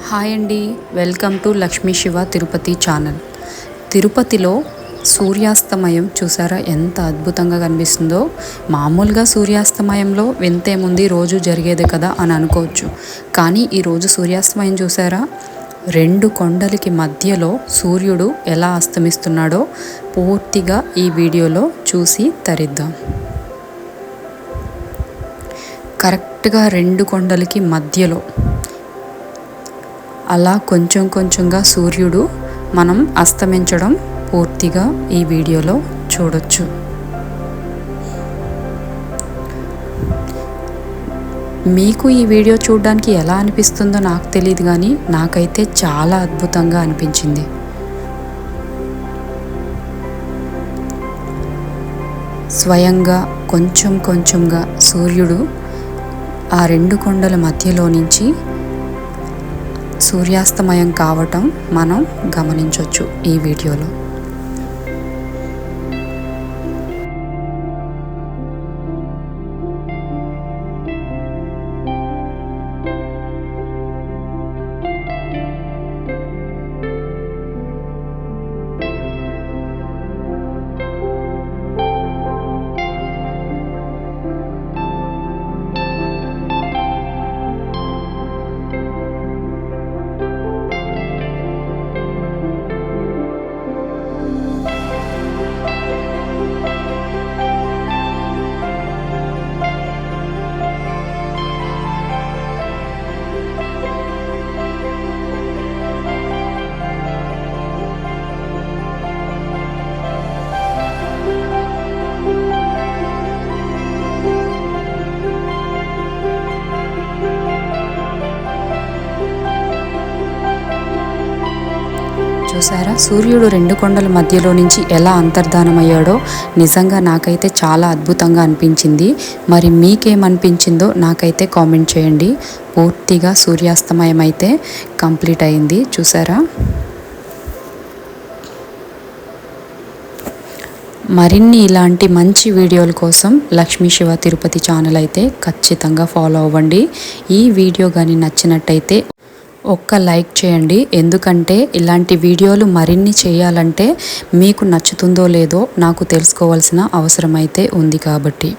Hi అండి, welcome to Lakshmi Shiva Tirupati channel. తిరుపతిలో సూర్యాస్తమయం చూసారా ఎంత అద్భుతంగా కనిపిస్తుందో. మామూలుగా సూర్యాస్తమయంలో వింతేముంది, రోజు జరిగేదే కదా అని అనుకోవచ్చు. కానీ ఈరోజు సూర్యాస్తమయం చూసారా, రెండు కొండలకి మధ్యలో సూర్యుడు ఎలా అస్తమిస్తున్నాడో పూర్తిగా ఈ వీడియోలో చూసి తరిద్దాం. కరెక్ట్గా రెండు కొండలకి మధ్యలో అలా కొంచెం కొంచెంగా సూర్యుడు మనం అస్తమించడం పూర్తిగా ఈ వీడియోలో చూడొచ్చు. మీకు ఈ వీడియో చూడడానికి ఎలా అనిపిస్తుందో నాకు తెలియదు, కానీ నాకైతే చాలా అద్భుతంగా అనిపించింది. స్వయంగా కొంచెం కొంచెంగా సూర్యుడు ఆ రెండు కొండల మధ్యలో నుంచి సూర్యాస్తమయం కావటం మనం గమనించవచ్చు ఈ వీడియోలో. చూసారా, సూర్యుడు రెండు కొండల మధ్యలో నుంచి ఎలా అంతర్ధానమయ్యాడో నిజంగా నాకైతే చాలా అద్భుతంగా అనిపించింది. మరి మీకేమనిపించిందో నాకైతే కామెంట్ చేయండి. పూర్తిగా సూర్యాస్తమయం అయితే కంప్లీట్ అయింది చూసారా. మరిన్ని ఇలాంటి మంచి వీడియోల కోసం లక్ష్మీ శివ తిరుపతి ఛానల్ అయితే ఖచ్చితంగా ఫాలో అవ్వండి. ఈ వీడియో కానీ నచ్చినట్టయితే ఒక్క లైక్ చేయండి. ఎందుకంటే ఇలాంటి వీడియోలు మరిన్ని చేయాలంటే మీకు నచ్చుతుందో లేదో నాకు తెలుసుకోవాల్సిన అవసరం అయితే ఉంది కాబట్టి.